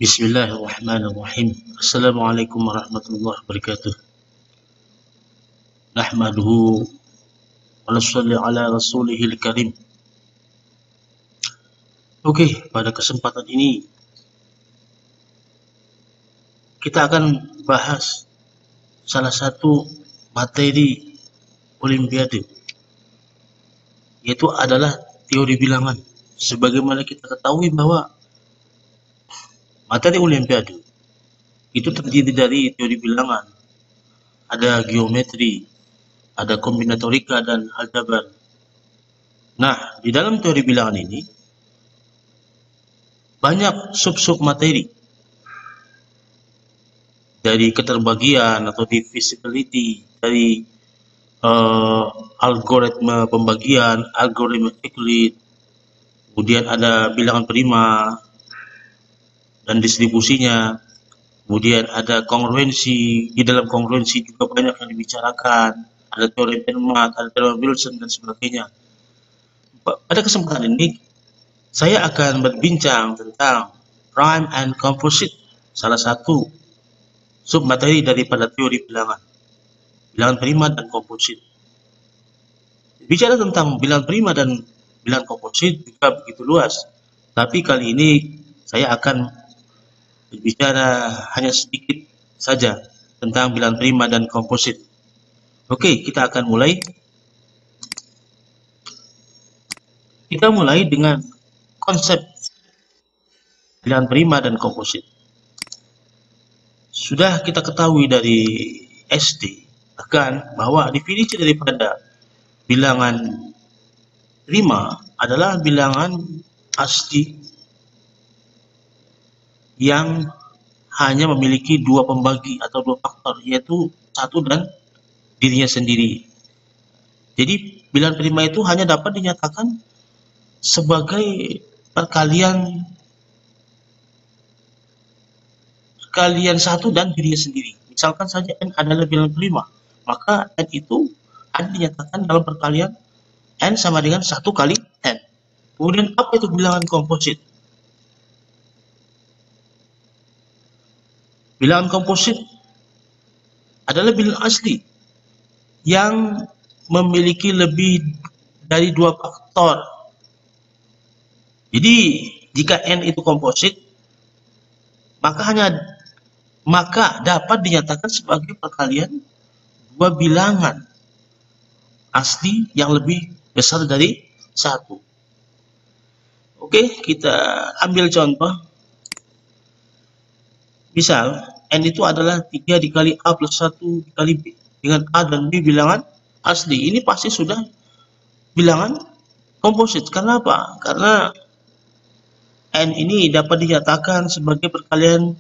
Bismillahirrahmanirrahim. Assalamualaikum warahmatullahi wabarakatuh. Nahmaduhu wa nusalli ala rasulihil karim. Oke, pada kesempatan ini kita akan bahas salah satu materi Olimpiade, yaitu adalah teori bilangan. Sebagaimana kita ketahui bahwa materi Olimpiade itu terdiri dari teori bilangan, ada geometri, ada kombinatorika dan aljabar. Nah, di dalam teori bilangan ini banyak sub-sub materi, dari keterbagian atau divisibility, dari algoritma pembagian, algoritma Euclid, kemudian ada bilangan prima dan distribusinya, kemudian ada kongruensi. Di dalam kongruensi juga banyak yang dibicarakan, ada teori Fermat, ada teori Wilson dan sebagainya. Pada kesempatan ini saya akan berbincang tentang prime and composite, salah satu submateri daripada teori bilangan prima dan komposit. Bicara tentang bilangan prima dan bilangan komposit juga begitu luas, tapi kali ini saya akan berbicara hanya sedikit saja tentang bilangan prima dan komposit. Oke, kita akan mulai. Kita mulai dengan konsep bilangan prima dan komposit. Sudah kita ketahui dari SD akan bahwa definisi daripada bilangan prima adalah bilangan asli yang hanya memiliki dua pembagi atau dua faktor, yaitu satu dan dirinya sendiri. Jadi bilangan prima itu hanya dapat dinyatakan sebagai perkalian satu dan dirinya sendiri. Misalkan saja n adalah bilangan prima, maka n itu ada dinyatakan dalam perkalian n sama dengan 1 kali n. Kemudian apa itu bilangan komposit? Bilangan komposit adalah bilangan asli yang memiliki lebih dari dua faktor. Jadi jika n itu komposit, maka dapat dinyatakan sebagai perkalian dua bilangan asli yang lebih besar dari satu. Oke, kita ambil contoh. Misal, n itu adalah 3 dikali A plus 1 dikali B. Dengan A dan B bilangan asli. Ini pasti sudah bilangan komposit. Kenapa? Karena n ini dapat dinyatakan sebagai perkalian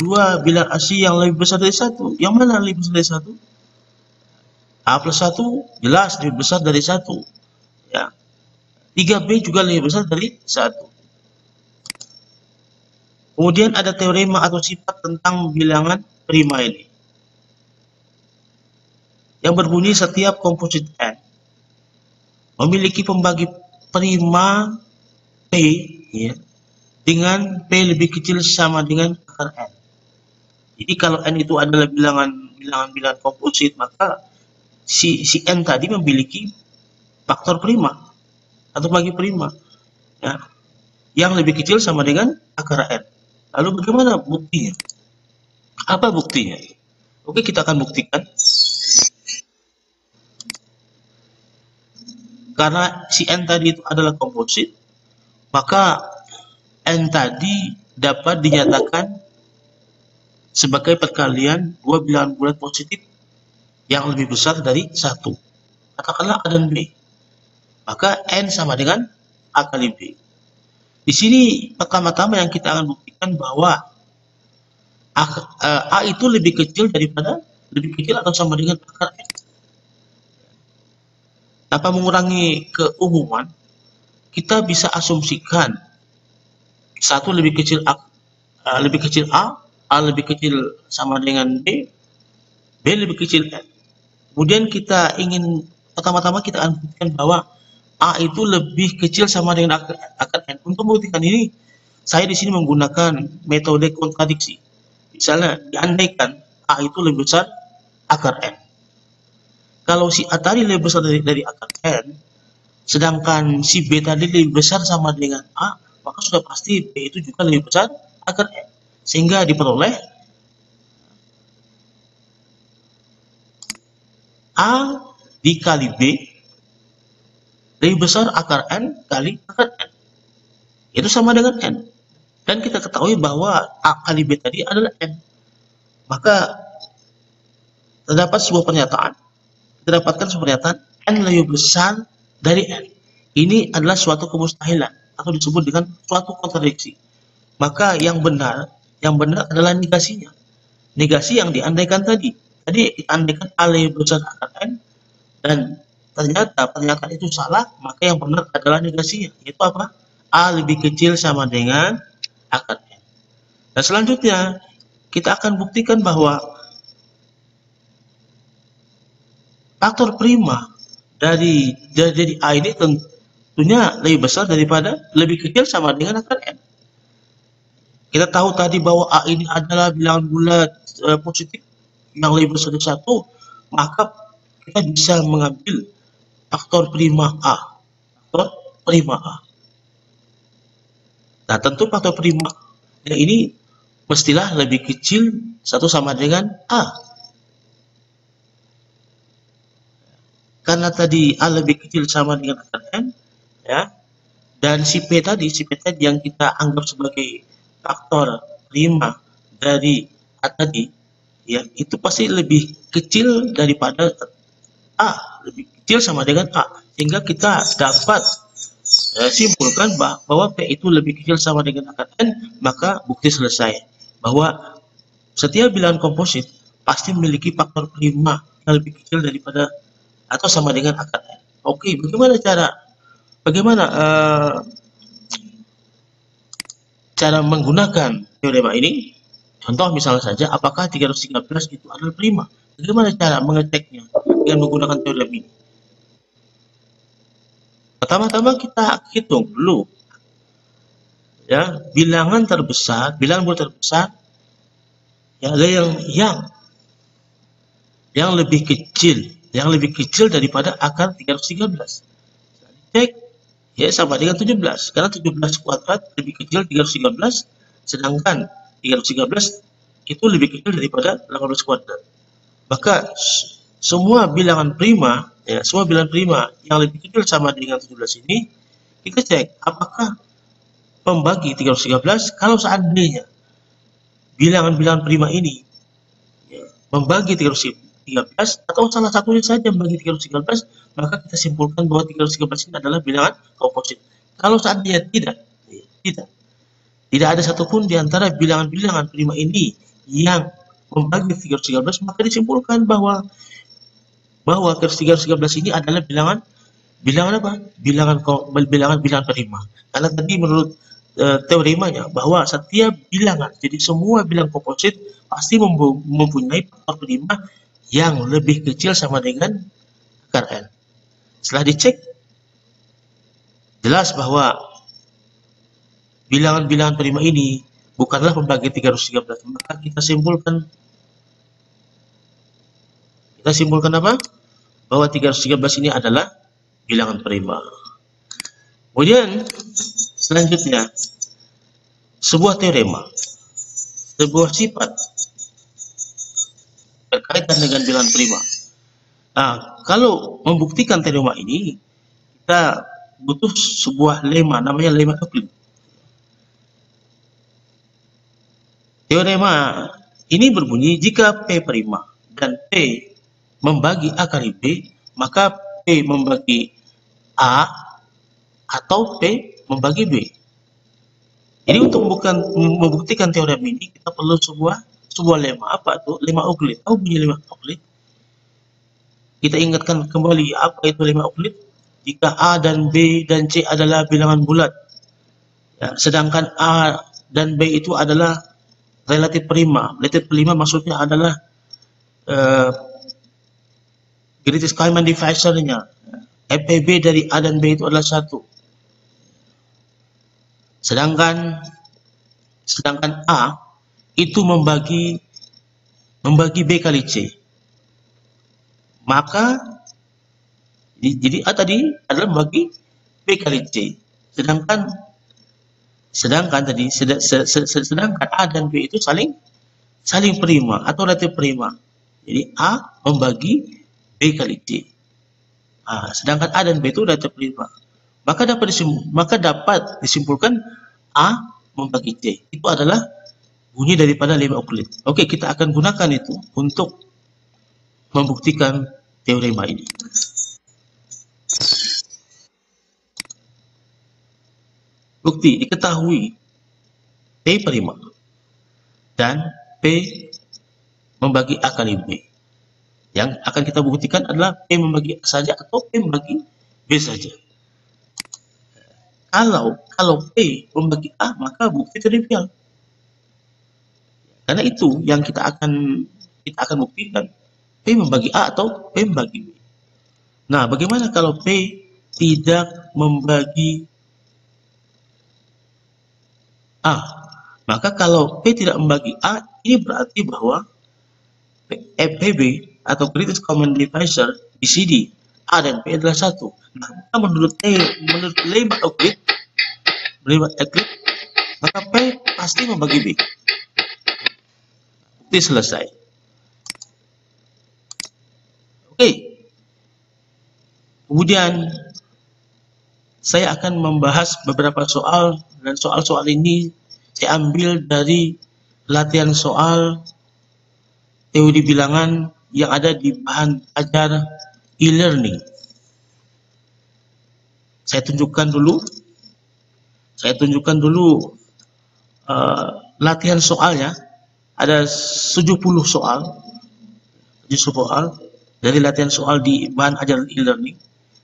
dua bilangan asli yang lebih besar dari satu. Yang mana lebih besar dari satu? A plus 1 jelas lebih besar dari 1. Ya. 3B juga lebih besar dari 1. Kemudian ada teorema atau sifat tentang bilangan prima ini, yang berbunyi setiap komposit n memiliki pembagi prima P, ya, dengan P lebih kecil sama dengan akar n. Jadi kalau n itu adalah bilangan komposit, maka si n tadi memiliki faktor prima atau bagi prima, ya, yang lebih kecil sama dengan akar n. Lalu bagaimana buktinya? Apa buktinya? Oke, kita akan buktikan. Karena si n tadi itu adalah komposit, maka n tadi dapat dinyatakan sebagai perkalian dua bilangan bulat positif yang lebih besar dari satu. Katakanlah A dan B. Maka n sama dengan A kali B. Di sini pertama-tama yang kita akan buktikan bahwa A itu lebih kecil atau sama dengan akar n. Tanpa mengurangi keumuman, kita bisa asumsikan satu lebih kecil A, A lebih kecil sama dengan B, B lebih kecil N. Kemudian pertama-tama kita akan buktikan bahwa A itu lebih kecil sama dengan akar N. Untuk membuktikan ini, Saya di sini menggunakan metode kontradiksi. Misalnya, diandaikan A itu lebih besar akar N. Kalau si A tadi lebih besar dari akar N, sedangkan si B tadi lebih besar sama dengan A, maka sudah pasti B itu juga lebih besar akar N. Sehingga diperoleh A dikali B lebih besar akar N kali akar N. Itu sama dengan N. Dan kita ketahui bahwa A kali B tadi adalah N. Maka terdapat sebuah pernyataan. Kita dapatkan sebuah pernyataan N lebih besar dari N. Ini adalah suatu kemustahilan atau disebut dengan suatu kontradiksi. Maka yang benar adalah negasinya. Negasi yang diandaikan tadi. Tadi diandaikan A lebih besar akar N, dan ternyata pernyataan itu salah, maka yang benar adalah negasinya. Yaitu apa? A lebih kecil sama dengan akar N. Dan selanjutnya kita akan buktikan bahwa faktor prima dari A ini tentunya lebih besar daripada lebih kecil sama dengan akar N. Kita tahu tadi bahwa A ini adalah bilangan bulat positif yang lebih besar dari 1, maka kita bisa mengambil faktor prima A. Faktor prima A. Nah, tentu faktor prima ini mestilah lebih kecil 1 sama dengan A. Karena tadi A lebih kecil sama dengan akar N, ya. Dan si P tadi yang kita anggap sebagai faktor prima dari A tadi, ya, itu pasti lebih kecil daripada A, lebih kecil sama dengan A. Sehingga kita dapat simpulkan bahwa P itu lebih kecil sama dengan akar N, maka bukti selesai. Bahwa setiap bilangan komposit pasti memiliki faktor prima yang lebih kecil daripada atau sama dengan akar N. Oke, bagaimana cara menggunakan teorema ini? Contoh misalnya saja, apakah 313 itu adalah prima? Bagaimana cara mengeceknya dengan menggunakan teorema ini? Pertama-tama kita hitung dulu, ya, bilangan bulat terbesar, ya, yang lebih kecil daripada akar 313. Cek, ya, sama dengan 17, karena 17 kuadrat lebih kecil 313, sedangkan 313 itu lebih kecil daripada 18 kuadrat. Maka semua bilangan prima yang lebih kecil sama dengan 17 ini, kita cek apakah membagi 313. Kalau seandainya bilangan-bilangan prima ini, ya, membagi 313 atau salah satunya saja membagi 313, maka kita simpulkan bahwa 313 ini adalah bilangan komposit. Kalau seandainya tidak ada satupun di antara bilangan-bilangan prima ini yang membagi 313, maka disimpulkan bahwa 313 ini adalah bilangan apa? Bilangan prima. Karena tadi menurut teoremanya bahwa setiap bilangan, jadi semua bilangan komposit pasti mempunyai faktor prima yang lebih kecil sama dengan akar N. Setelah dicek, jelas bahwa bilangan-bilangan prima ini bukanlah membagi 313, maka kita simpulkan apa? Bahwa 313 ini adalah bilangan prima. Kemudian selanjutnya, sebuah teorema, sebuah sifat berkaitan dengan bilangan prima. Nah, kalau membuktikan teorema ini, kita butuh sebuah lema, namanya lema Euclid. Teorema ini berbunyi, jika P prima dan P membagi A kali B, maka P membagi A atau P membagi B. Jadi untuk membuktikan teorema ini, kita perlu sebuah lema. Apa itu? Lema Euclid. Apa bunyi lema Euclid? Kita ingatkan kembali, apa itu lema Euclid? Jika A dan B dan C adalah bilangan bulat, ya, sedangkan A dan B itu adalah relatif prima. Relatif prima maksudnya adalah greatest common divisor-nya. FPB dari A dan B itu adalah 1. Sedangkan sedangkan A itu membagi B kali C. Maka jadi A tadi adalah membagi B kali C. Sedangkan A dan B itu saling prima atau relatif prima. Jadi A membagi B kali C. Sedangkan A dan B itu relatif prima. Maka dapat disimpulkan A membagi C. Itu adalah bunyi daripada lemma Euclid. Oke, kita akan gunakan itu untuk membuktikan teorema ini. Bukti, diketahui P prima dan P membagi A kali B. Yang akan kita buktikan adalah P membagi A saja atau P membagi B saja. Kalau P membagi A, maka bukti trivial. Karena itu yang kita akan buktikan, P membagi A atau P membagi B. Nah, bagaimana kalau P tidak membagi A? Maka kalau P tidak membagi A, ini berarti bahwa PB atau greatest common divisor di CD A dan P adalah 1. Nah, menurut lemma Euclid, maka P pasti membagi B. Bukti selesai. Oke. Kemudian saya akan membahas beberapa soal, dan soal-soal ini saya ambil dari latihan soal teori bilangan yang ada di bahan ajar e-learning. Saya tunjukkan dulu latihan soalnya. Ada 70 soal dari latihan soal di bahan ajar e-learning.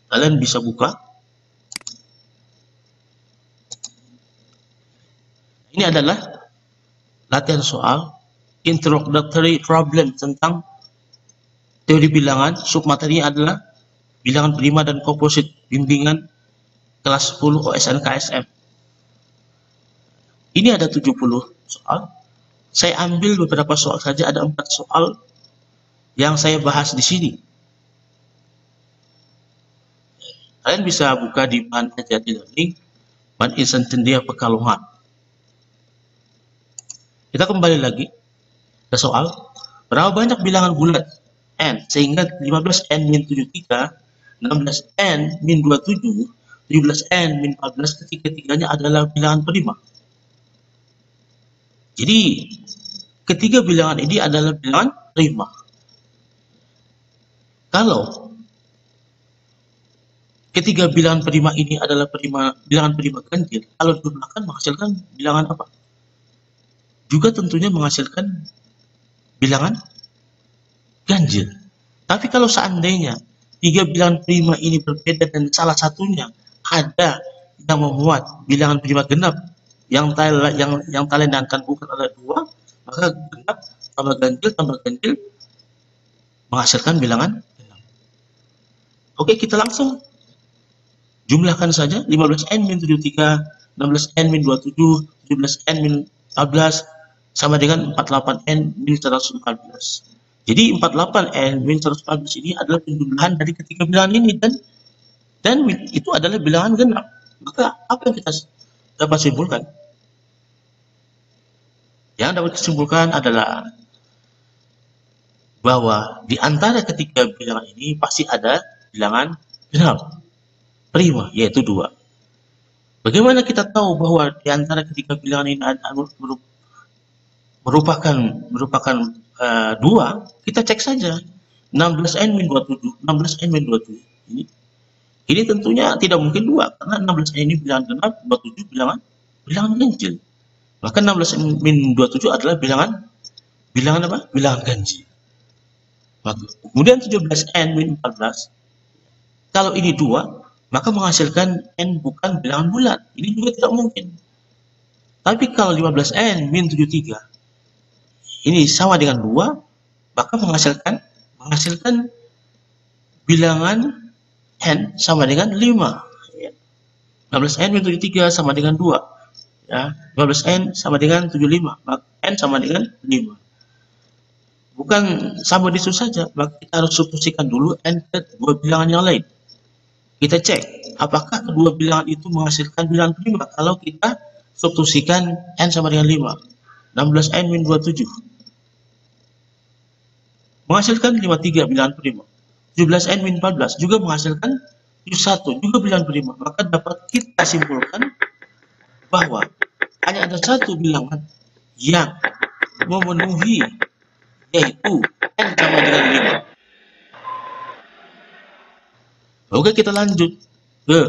Kalian bisa buka. Ini adalah latihan soal introductory problem tentang teori bilangan. Submaterinya adalah bilangan prima dan komposit, bimbingan kelas 10 OSN KSM. Ini ada 70 soal. Saya ambil beberapa soal saja, ada 4 soal yang saya bahas di sini. Kalian bisa buka di bahan ajar e-learning, bahan Insentindia Pekalongan. Kita kembali lagi ke soal. Berapa banyak bilangan bulat n sehingga 15n-73, 16n-27, 17n-14 ketiga-tiganya adalah bilangan prima. Jadi ketiga bilangan ini adalah bilangan prima. Kalau ketiga bilangan prima ini adalah bilangan prima ganjil, kalau dijumlahkan menghasilkan bilangan apa? Juga tentunya menghasilkan bilangan ganjil. Tapi kalau seandainya tiga bilangan prima ini berbeda dan salah satunya ada yang memuat bilangan prima genap yang talendangkan bukan ada 2, maka genap tambah ganjil menghasilkan bilangan genap. Oke, kita langsung jumlahkan saja. 15n-73, 16n-27, 17n-14 sama dengan 48n-114. Jadi 48n-114 ini adalah penjumlahan dari ketiga bilangan ini, dan itu adalah bilangan genap. Maka apa yang kita dapat simpulkan? Yang dapat disimpulkan adalah bahwa di antara ketiga bilangan ini pasti ada bilangan genap prima, yaitu 2. Bagaimana kita tahu bahwa di antara ketiga bilangan ini merupakan 2? Kita cek saja 16n-27, 16n-27 ini tentunya tidak mungkin 2, karena 16n ini bilangan genap, 27 bilangan ganjil. Maka 16n-27 adalah bilangan apa? Bilangan ganjil. Kemudian 17n-14, kalau ini 2, maka menghasilkan n bukan bilangan bulat. Ini juga tidak mungkin. Tapi kalau 15n-73 ini sama dengan 2, maka menghasilkan bilangan n sama dengan 5. 16n-73 sama dengan 2. Ya, 15N sama dengan 75, maka N sama dengan 5. Bukan sama di situ saja, maka kita harus substitusikan dulu N ke dua bilangan yang lain. Kita cek apakah kedua bilangan itu menghasilkan bilangan prima kalau kita substitusikan N sama dengan 5. 16N min 27 menghasilkan 53 bilangan prima. 17N min 14 juga menghasilkan 71 juga bilangan prima. Maka dapat kita simpulkan bahwa hanya ada satu bilangan yang memenuhi, yaitu N sama dengan 5. Oke, kita lanjut ke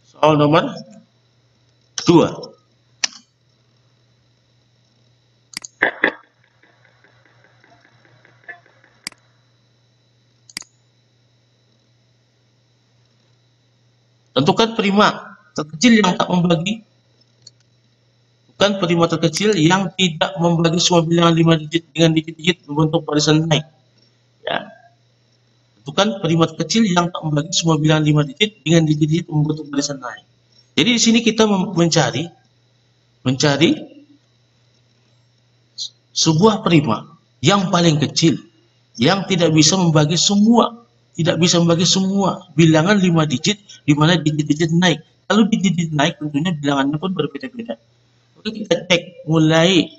soal nomor 2. Tentukan prima terkecil yang tak membagi. Bukan prima terkecil yang tidak membagi semua bilangan 5 digit dengan digit-digit membentuk barisan naik. Ya. Tentukan prima terkecil yang tak membagi semua bilangan 5 digit dengan digit-digit membentuk barisan naik. Jadi di sini kita mencari sebuah prima yang paling kecil yang tidak bisa membagi semua bilangan 5 digit di mana digit-digit naik. Kalau digit-digit naik tentunya bilangannya pun berbeda-beda. Oke, kita cek mulai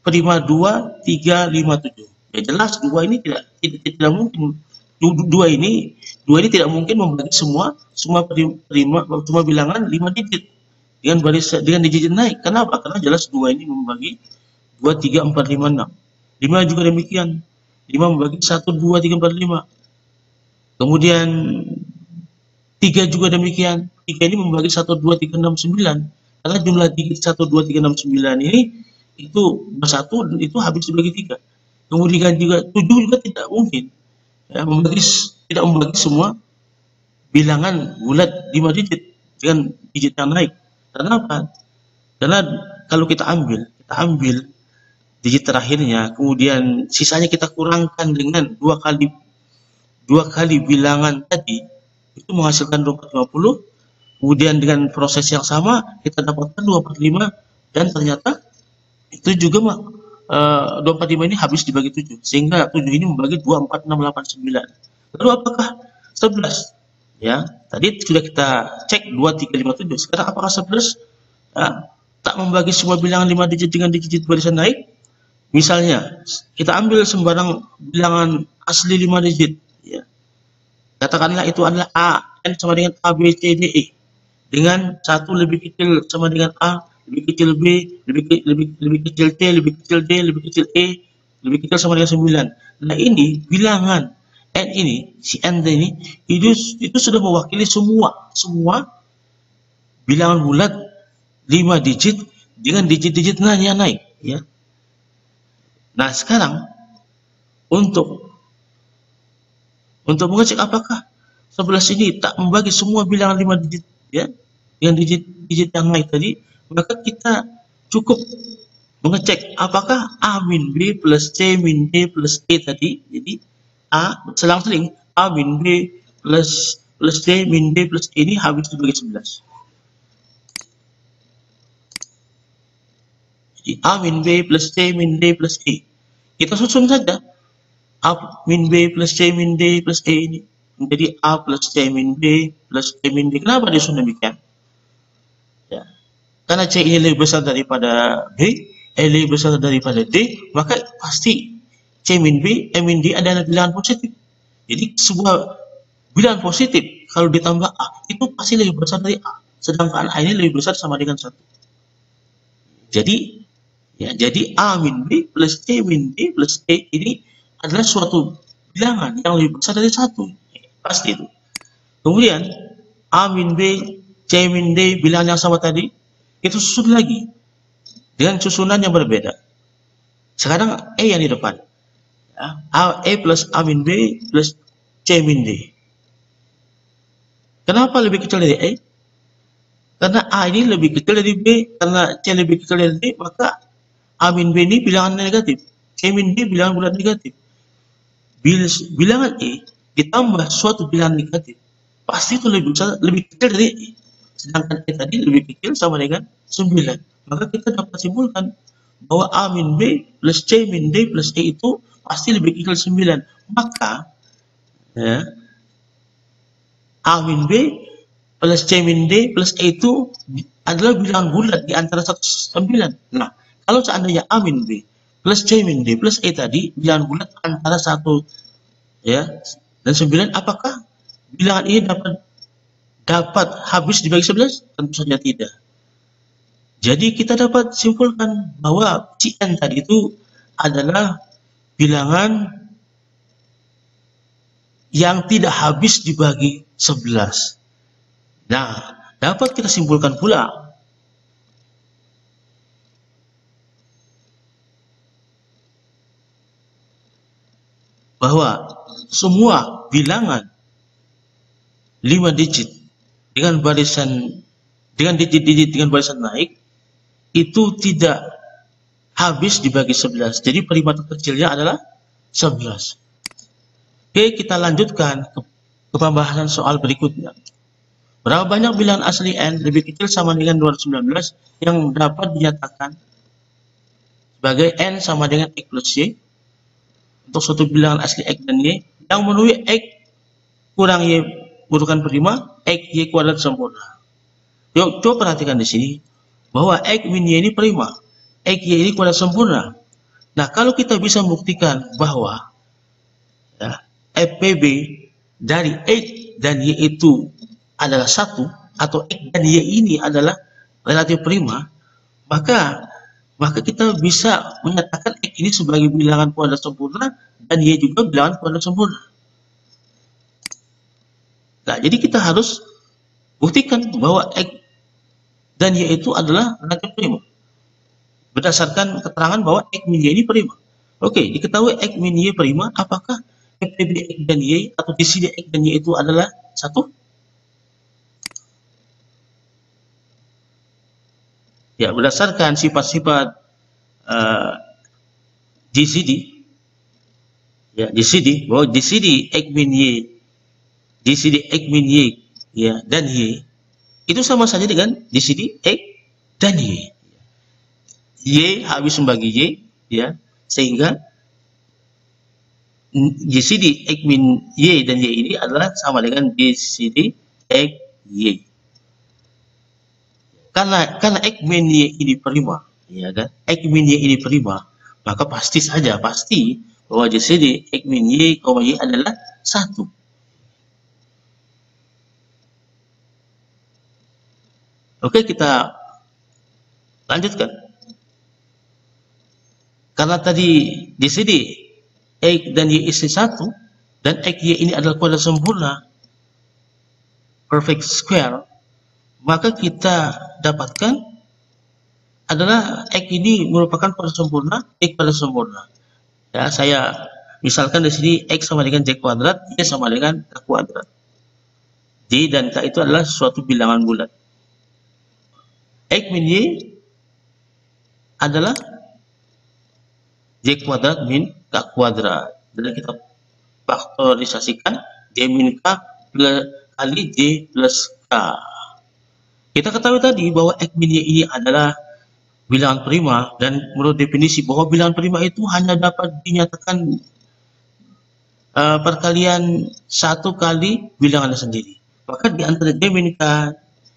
prima 2, 3, 5, 7. Ya jelas 2 ini tidak mungkin. 2 ini tidak mungkin membagi semua bilangan 5 digit dengan digit naik. Kenapa? Karena jelas 2 ini membagi 2, 3, 4, 5, 6. 5 juga demikian. 5 membagi 1, 2, 3, 4, 5. Kemudian 3 juga demikian. 3 ini membagi 1, 2, 3, 6, 9. Karena jumlah digit 1, 2, 3, 6, 9 ini itu bersatu dan itu habis dibagi 3. Kemudian juga 7 juga tidak mungkin. Ya, tidak membagi semua bilangan bulat 5 digit dengan digit yang naik. Karena apa? Karena kalau kita ambil digit terakhirnya, kemudian sisanya kita kurangkan dengan dua kali bilangan tadi, itu menghasilkan 250. Kemudian dengan proses yang sama kita dapatkan 245 dan ternyata itu juga 245 ini habis dibagi 7 sehingga 7 ini membagi 2, 4, 6, 8, 9. Lalu apakah 11? Ya, tadi sudah kita cek 2, 3, 5, 7. Sekarang apakah 11 tak membagi semua bilangan 5 digit dengan digit barisan naik? Misalnya kita ambil sembarang bilangan asli 5 digit, ya. Katakanlah itu adalah A, N sama dengan A, B, C, D, E. Dengan 1 lebih kecil sama dengan A, lebih kecil B, lebih kecil C, lebih kecil D, lebih kecil E, lebih kecil sama dengan 9. Nah ini bilangan N ini, si N ini, itu sudah mewakili semua bilangan bulat 5 digit dengan digit-digit yang naik, ya. Nah sekarang untuk mengecek apakah 11 ini tak membagi semua bilangan 5 digit, ya, dengan digit yang naik tadi, maka kita cukup mengecek apakah A min B plus C min D plus E tadi. Jadi A selang-seling A min B plus C min D plus E ini habis dibagi 11. Jadi A min B plus C min D plus E. Kita susun saja A min B plus C min D plus E ini menjadi A plus C min B plus E min D. Kenapa disusun demikian? Ya. Karena C ini lebih besar daripada B, E lebih besar daripada D, maka pasti C min B, E min D adalah bilangan positif. Jadi sebuah bilangan positif kalau ditambah A itu pasti lebih besar dari A, sedangkan A ini lebih besar sama dengan 1. Jadi A min B plus C min D plus E ini adalah suatu bilangan yang lebih besar dari 1. Pasti itu. Kemudian A min B, C min D bilangan yang sama tadi, itu susun lagi dengan susunan yang berbeda. Sekarang E yang di depan. Ya, E plus A min B plus C min D. Kenapa lebih kecil dari E? Karena A ini lebih kecil dari B, karena C lebih kecil dari D, maka A min B ini bilangan negatif, C min D bilangan bulat negatif. Bilangan E ditambah suatu bilangan negatif, pasti itu lebih kecil dari E. sedangkan E tadi lebih kecil sama dengan 9. Maka kita dapat simpulkan bahwa A min B plus C min D plus E itu pasti lebih kecil 9. Maka ya, A min B plus C min D plus E itu adalah bilangan bulat di antara 1 9. Nah, kalau seandainya A min B plus C min D plus E tadi bilangan bulat antara 1 ya dan 9, apakah bilangan ini dapat habis dibagi 11? Tentu saja tidak. Jadi kita dapat simpulkan bahwa Cn tadi itu adalah bilangan yang tidak habis dibagi 11. Nah, dapat kita simpulkan pula bahwa semua bilangan 5 digit dengan digit-digit dengan barisan naik itu tidak habis dibagi 11. Jadi prima terkecilnya adalah 11. Oke, kita lanjutkan ke pembahasan soal berikutnya. Berapa banyak bilangan asli N lebih kecil sama dengan 219 yang dapat dinyatakan sebagai N sama dengan X plus Y untuk suatu bilangan asli X dan Y yang memenuhi X kurang Y urutan prima, X Y kuadrat sempurna. Yuk, coba perhatikan di sini bahwa X min Y ini prima, X Y ini kuadrat sempurna. Nah, kalau kita bisa membuktikan bahwa ya, FPB dari X dan Y itu adalah 1, atau X dan Y ini adalah relatif prima, maka kita bisa menyatakan X ini sebagai bilangan kuadrat sempurna dan Y juga bilangan kuadrat sempurna. Nah, jadi kita harus buktikan bahwa X dan Y itu adalah relatif prima berdasarkan keterangan bahwa X min Y ini prima. Oke, diketahui X min Y prima, apakah FPB X dan Y atau GCD X dan Y itu adalah 1? Ya, berdasarkan sifat-sifat GCD, ya GCD bahwa GCD X min Y, GCD X min Y ya dan Y itu sama saja dengan GCD X dan Y. Y habis membagi Y ya, sehingga GCD X min Y dan Y ini adalah sama dengan GCD X Y. Karena X min Y ini prima, ya kan? X min Y ini prima, maka pasti bahwa GCD X min Y, Y adalah 1. Oke, kita lanjutkan. Karena tadi GCD X dan Y isi 1 dan X Y ini adalah kuadrat sempurna, perfect square, maka kita dapatkan adalah X ini merupakan kuadrat sempurna, X kuadrat sempurna. Ya, saya misalkan di sini X sama dengan Y kuadrat, Y sama dengan K kuadrat. J dan K itu adalah suatu bilangan bulat. X min Y adalah Y kuadrat min K kuadrat. Dan kita faktorisasikan Y min K kali Y plus K. Kita ketahui tadi bahwa X min Y ini adalah bilangan prima, dan menurut definisi bahwa bilangan prima itu hanya dapat dinyatakan perkalian 1 kali bilangannya sendiri. Maka di antara Y min K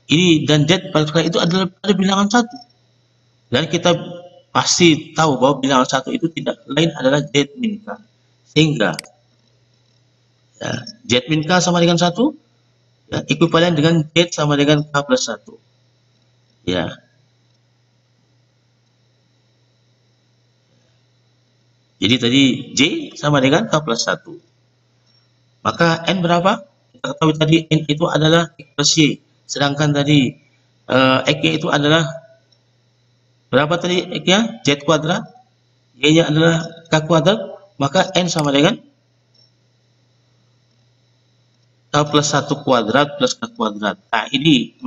ini dan Z perkalian itu adalah bilangan 1. Dan kita pasti tahu bahwa bilangan 1 itu tidak lain adalah Z min K. Sehingga ya, Z min K sama dengan 1, ya, ekuivalen dengan Z sama dengan K plus 1. Ya. Jadi tadi J sama dengan K plus 1. Maka N berapa? Kita ketahui tadi N itu adalah X plus Y. Sedangkan tadi X-nya itu adalah berapa tadi X-nya? Z kuadrat. Y-nya adalah K kuadrat. Maka N sama dengan K plus 1 kuadrat plus K kuadrat. Nah, ini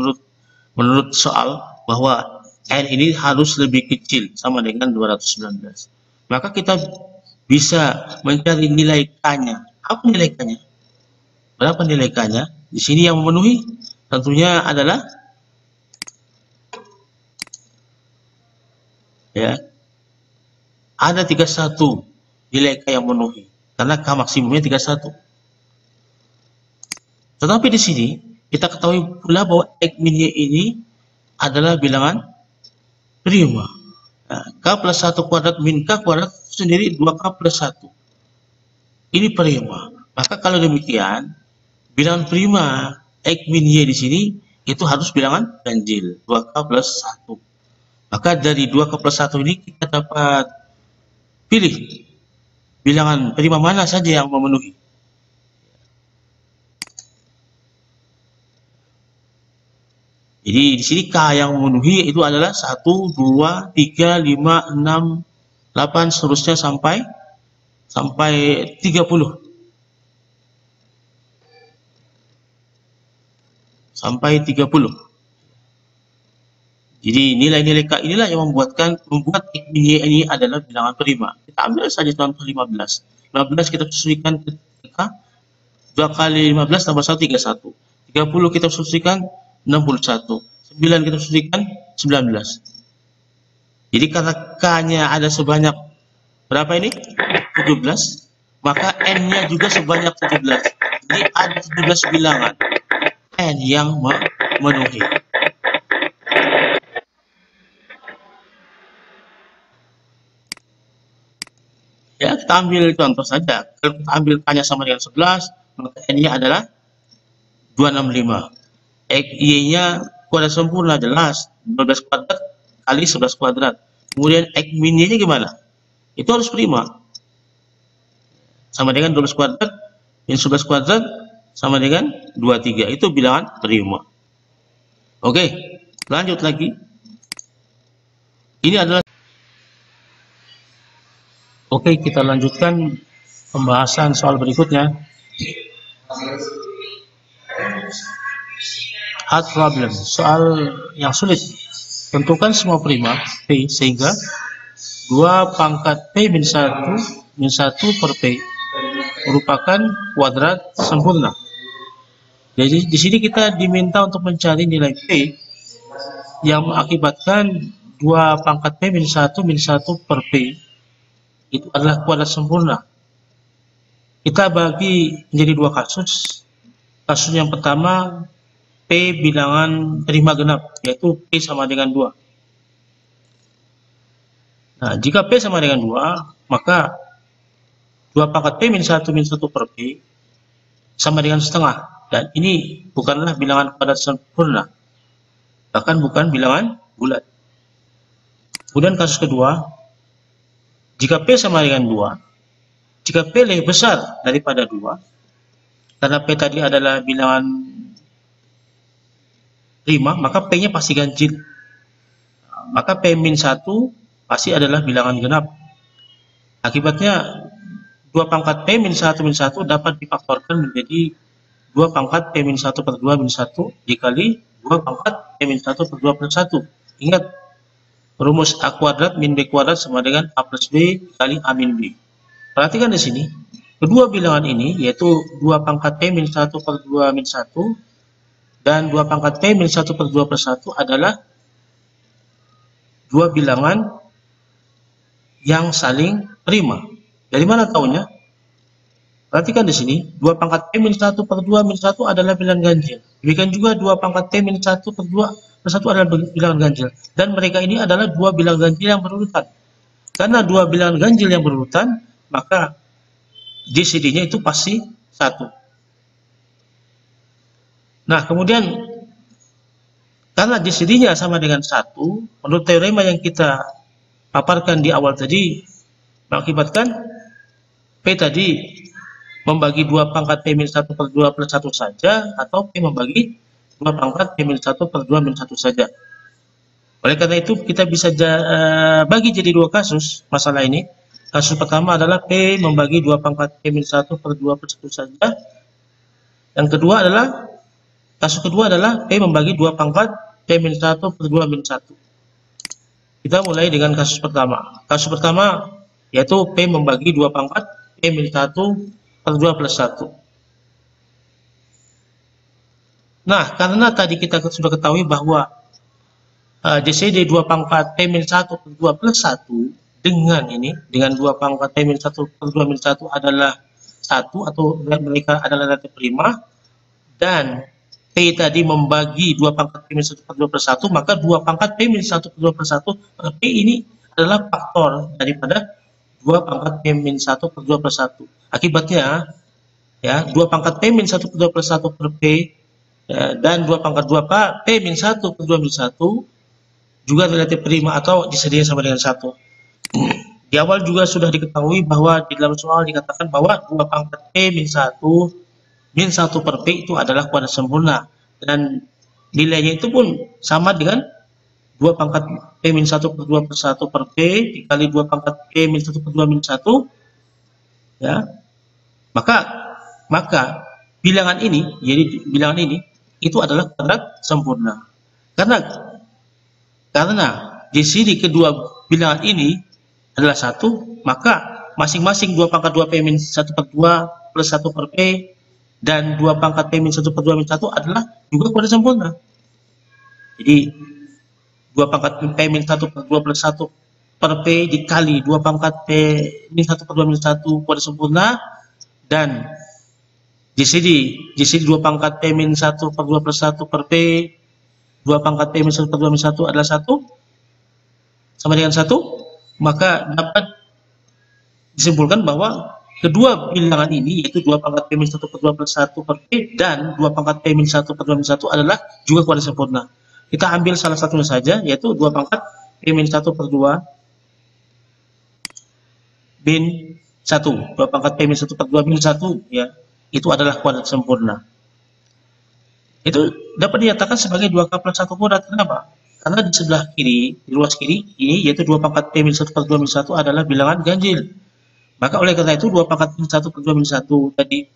menurut soal bahwa N ini harus lebih kecil sama dengan 219. Maka kita bisa mencari nilai K-nya. Apa nilai K-nya? Berapa nilai K-nya? Di sini yang memenuhi tentunya adalah ya, ada 31 nilai K yang memenuhi, karena K maksimumnya 31. Tetapi di sini kita ketahui pula bahwa X min Y ini adalah bilangan prima. Nah, K plus 1 kuadrat min K kuadrat sendiri 2K plus 1. Ini prima. Maka kalau demikian, bilangan prima X min Y di sini itu harus bilangan ganjil, 2K plus 1. Maka dari 2K plus 1 ini kita dapat pilih bilangan prima mana saja yang memenuhi. Jadi di sini K yang memenuhi itu adalah 1, 2, 3, 5, 6, 8 seterusnya sampai 30. Sampai 30. Jadi nilai-nilai K inilah yang membuat X min Y ini adalah bilangan prima. Kita ambil saja contoh 15. 15 kita sesuaikan ke K. 2 kali 15 tambah 1, 31. 30 kita sesuaikan 61. 9 kita sesuaikan 19. Jadi karena K-nya ada sebanyak berapa ini? 17. Maka N-nya juga sebanyak 17. Jadi ada 17 bilangan N yang memenuhi. Ya, kita ambil contoh saja. Kalau kita ambil K-nya sama dengan 11, maka N-nya adalah 265. X, Y-nya kuadrat sempurna jelas. 12 kuadrat kali 11 kuadrat. Kemudian X min Y-nya gimana? Itu harus prima. Sama dengan 12 kuadrat min 11 kuadrat sama dengan 23. Itu bilangan prima. Oke, lanjut lagi. Ini adalah Oke, kita lanjutkan pembahasan soal berikutnya. Hard problem, soal yang sulit. Tentukan semua prima P sehingga 2 pangkat P min 1 per P merupakan kuadrat sempurna. Jadi di sini kita diminta untuk mencari nilai P yang mengakibatkan 2 pangkat P min 1 per P itu adalah kuadrat sempurna. Kita bagi menjadi 2 kasus. Kasus yang pertama, P bilangan prima genap, yaitu P sama dengan 2. Nah, jika P sama dengan 2, maka 2 pangkat P min 1 per P sama dengan setengah. Dan ini bukanlah bilangan kuadrat sempurna, bahkan bukan bilangan bulat. Kemudian kasus kedua, jika P sama dengan 2, jika P lebih besar daripada 2, karena P tadi adalah bilangan prima, maka P-nya pasti ganjil. Maka P min 1 pasti adalah bilangan genap. Akibatnya 2 pangkat P min 1 dapat difaktorkan menjadi 2 pangkat P min 1 per 2 min 1 dikali 2 pangkat P min 1 per 2 plus 1. Ingat, rumus A kuadrat min B kuadrat sama dengan A plus B kali A min B. Perhatikan di sini, kedua bilangan ini yaitu 2 pangkat P min 1 per 2 min 1 dan 2 pangkat P min 1 per 2 plus 1 adalah dua bilangan yang saling prima. Dari mana tahunya? Perhatikan di sini, 2 pangkat P min 1 per 2 min 1 adalah bilangan ganjil. Demikian juga 2 pangkat P min 1 per 2 plus 1 adalah bilangan ganjil. Dan mereka ini adalah dua bilangan ganjil yang berurutan. Karena dua bilangan ganjil yang berurutan, maka GCD-nya itu pasti 1. Nah, kemudian karena GCD-nya sama dengan 1, menurut teorema yang kita paparkan di awal tadi, mengakibatkan P tadi membagi 2 pangkat P min 1 per 2 plus 1 saja, atau P membagi 2 pangkat P min 1 per 2 min 1 saja. Oleh karena itu, kita bisa bagi jadi 2 kasus masalah ini. Kasus pertama adalah P membagi 2 pangkat P min 1 per 2 plus 1 saja. Yang kedua adalah, kasus kedua adalah P membagi 2 pangkat P min 1 per 2 min 1. Kita mulai dengan kasus pertama. Kasus pertama yaitu P membagi 2 pangkat P min 1 per 2 plus 1. Nah, karena tadi kita sudah ketahui bahwa JCD 2 pangkat P-1 per 2 plus 1 dengan 2 pangkat P-1 per 2 min 1 adalah 1 atau mereka adalah relatif prima, dan P tadi membagi 2 pangkat P-1 per 2 plus 1, maka 2 pangkat P-1 per 2 plus 1 per P ini adalah faktor daripada 2 pangkat P-1 per 2 plus 1. Akibatnya, ya, 2 pangkat P-1 per 2 plus 1 per P dan 2 pangkat 2 P-1 per 2 min 1 juga relatif prima atau disediakan sama dengan 1. Di awal juga sudah diketahui bahwa di dalam soal dikatakan bahwa 2 pangkat P-1 min 1 per P itu adalah kuadrat sempurna, dan nilainya itu pun sama dengan 2 pangkat P-1 per 2 plus 1 per P dikali 2 pangkat P-1 per 2 min 1, ya. Maka bilangan ini, jadi bilangan ini itu adalah kuadrat sempurna. Karena di sini kedua bilangan ini adalah 1, maka masing-masing 2 pangkat 2 P-1 per 2 plus 1 per P dan 2 pangkat P-1 per 2 min 1 adalah juga kuadrat sempurna. Jadi 2 pangkat P-1 per 2 plus 1 per P dikali 2 pangkat P-1 per 2 min 1 kuadrat sempurna, dan JCD 2 pangkat P-1 per 2 plus 1 per P 2 pangkat P-1 per 2 min 1 adalah 1 sama dengan 1, maka dapat disimpulkan bahwa kedua bilangan ini, yaitu 2 pangkat P-1 per 2 plus 1 per P dan 2 pangkat P-1 per 2 min 1 adalah juga kuadrat sempurna. Kita ambil salah satunya saja, yaitu 2 pangkat P-1 per 2 min 1. 2 pangkat P-1 per 2 min 1, ya, itu adalah kuadrat sempurna. Itu dapat dinyatakan sebagai 2K plus 1 kuadrat. Kenapa? Karena di sebelah kiri, di ruas kiri ini, yaitu 2 pangkat P-1 per 2 min 1 adalah bilangan ganjil. Maka oleh karena itu 2 pangkat P-1 per 2 min 1 tadi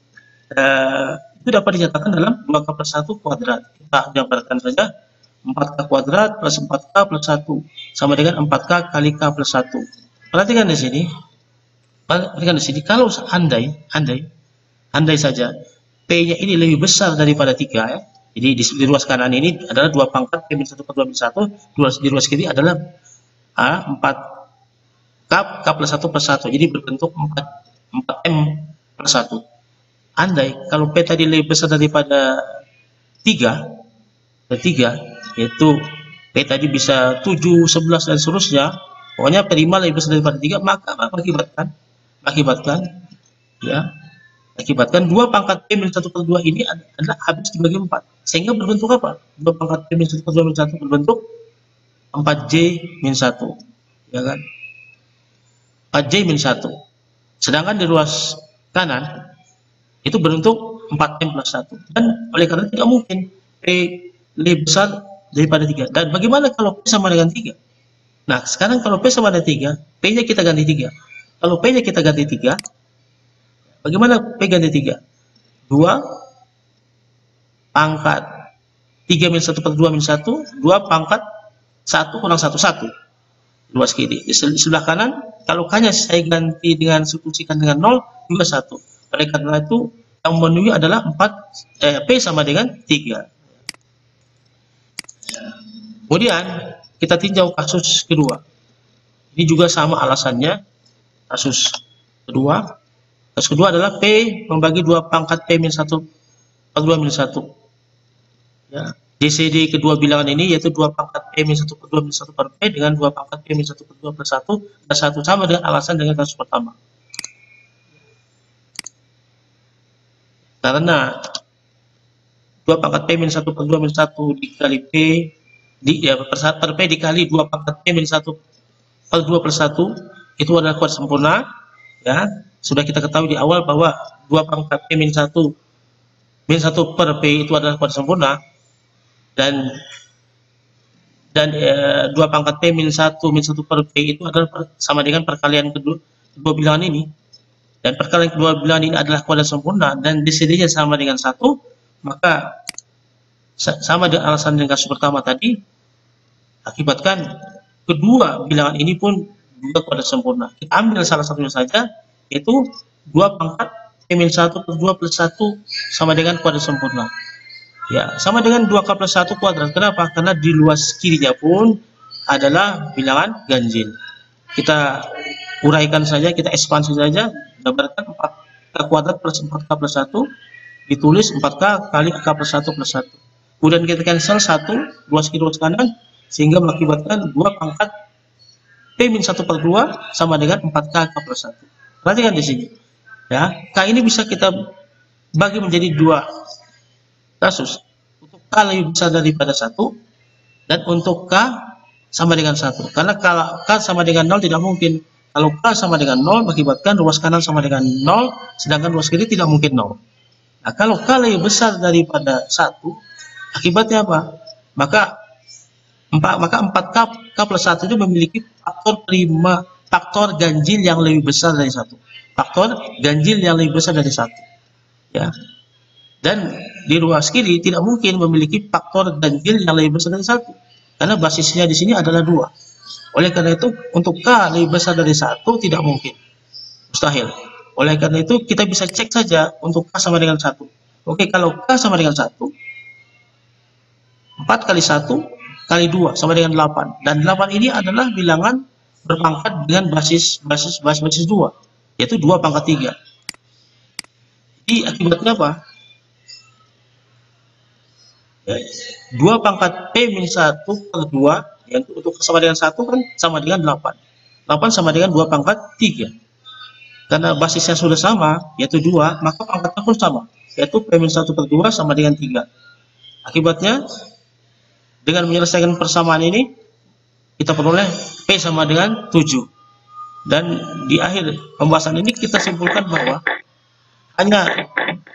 itu dapat dinyatakan dalam 2K plus 1 kuadrat. Kita gambarkan saja 4K kuadrat plus 4K plus 1 sama dengan 4K kali K plus 1. Perhatikan di sini. Kalau andai saja P-nya ini lebih besar daripada 3, ya. Jadi di ruas kanan ini adalah 2 pangkat P-1 per 2 min 1, di ruas kiri adalah 4K plus 1 plus 1, jadi berbentuk 4M plus 1. Andai kalau P tadi lebih besar daripada 3, yaitu P tadi bisa 7, 11 dan seterusnya, pokoknya P5 lebih besar daripada 3, maka akibatkan 2 pangkat P-1 per 2 ini adalah habis dibagi 4, sehingga berbentuk apa? 2 pangkat P-1 per 2 min 1 berbentuk 4J min 1, ya kan? 4J min 1. Sedangkan di ruas kanan itu berbentuk 4M plus 1, dan oleh karena tidak mungkin P lebih besar daripada 3. Dan bagaimana kalau P sama dengan 3? Nah, sekarang kalau P sama dengan 3, P-nya kita ganti 3. Kalau P-nya kita ganti 3, bagaimana P ganti 3? 2 pangkat 3 min 1 per 2 min 1, 2 pangkat 1 kurang 1, 1. Luas kiri. Di sebelah kanan, kalau K-nya saya ganti dengan substitusikan dengan 0, juga 1. Oleh karena itu, yang memenuhi adalah P sama dengan 3. Kemudian, kita tinjau kasus kedua. Ini juga sama alasannya. Kasus kedua adalah P membagi 2 pangkat P-1 per 2 min 1. Ya. JCD kedua bilangan ini yaitu 2 pangkat P-1 per 2 min 1 per P dengan 2 pangkat P-1 per 2 plus 1 dan 1 sama dengan alasan dengan kasus pertama. Karena 2 pangkat P-1 per 2 min 1 dikali P per P dikali 2 pangkat P-1 per 2 plus 1 itu adalah kuadrat sempurna, ya. Sudah kita ketahui di awal bahwa 2 pangkat P-1 per P itu adalah kuadrat sempurna, dan 2 pangkat P-1 per P itu adalah sama dengan perkalian kedua bilangan ini, dan perkalian kedua bilangan ini adalah kuadrat sempurna dan DCD-nya sama dengan 1, maka sama dengan alasan dengan kasus pertama tadi, akibatkan kedua bilangan ini pun juga kuadrat sempurna. Kita ambil salah satunya saja, yaitu 2 pangkat P-1 per 2 plus 1 sama dengan kuadrat sempurna. Ya, sama dengan 2K plus 1 kuadrat. Kenapa? Karena di luas kirinya pun adalah bilangan ganjil. Kita uraikan saja, kita ekspansi saja, gambarkan 4K kuadrat plus 4K plus 1, ditulis 4K kali K plus 1 plus 1. Kemudian kita cancel 1, luas kiri luas kanan, sehingga mengakibatkan 2 pangkat P-1 per 2 sama dengan 4K K plus 1. Perhatikan di sini. Ya, K ini bisa kita bagi menjadi 2 kasus. Untuk K lebih besar daripada 1 dan untuk K sama dengan 1. Karena kalau K sama dengan 0 tidak mungkin. Kalau K sama dengan 0 mengakibatkan luas kanan sama dengan 0, sedangkan luas kiri tidak mungkin 0. Nah, kalau K lebih besar daripada 1, akibatnya apa? Maka 4K K plus 1 itu memiliki faktor ganjil yang lebih besar dari 1. Faktor ganjil yang lebih besar dari 1. Ya. Dan di ruas kiri tidak mungkin memiliki faktor ganjil yang lebih besar dari 1. Karena basisnya di sini adalah 2. Oleh karena itu, untuk K lebih besar dari 1 tidak mungkin. Mustahil. Oleh karena itu, kita bisa cek saja untuk K sama dengan 1. Oke, kalau K sama dengan 1, 4 kali 1 kali 2 sama dengan 8. Dan 8 ini adalah bilangan berpangkat dengan basis 2, yaitu 2 pangkat 3. Jadi akibatnya apa? 2 pangkat P-1 per 2, yang untuk sama dengan 1 kan sama dengan 8. 8 sama dengan 2 pangkat 3. Karena basisnya sudah sama, yaitu 2, maka pangkatnya pun sama, yaitu P-1 per 2 sama dengan 3. Akibatnya, dengan menyelesaikan persamaan ini, kita peroleh P sama dengan 7. Dan di akhir pembahasan ini kita simpulkan bahwa hanya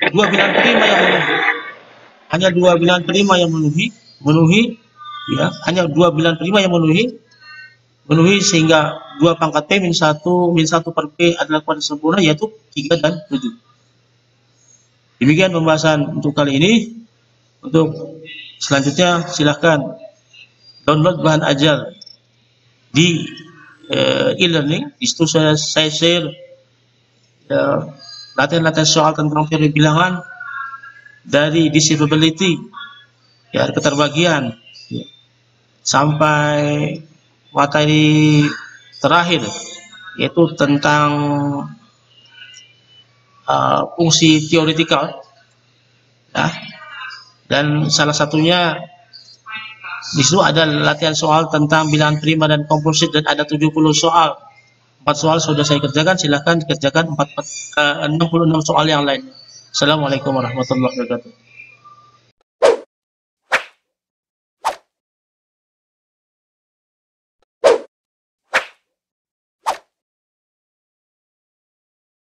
2 bilangan prima yang memenuhi. Hanya 2 bilangan prima yang memenuhi, ya, hanya 2 bilangan prima yang memenuhi sehingga 2 pangkat P-1 per P adalah kuadrat sempurna, yaitu 3 dan 7. Demikian pembahasan untuk kali ini. Untuk selanjutnya silahkan download bahan ajar di e-learning. Di situ saya share latihan-latihan soal tentang teori bilangan dari disability, ya, keterbagian, ya, sampai materi terakhir, yaitu tentang fungsi teoretikal, ya. Dan salah satunya di situ ada latihan soal tentang bilangan prima dan komposit, dan ada 70 soal. 4 soal sudah saya kerjakan, silahkan dikerjakan 66 soal yang lain. Assalamualaikum warahmatullahi wabarakatuh.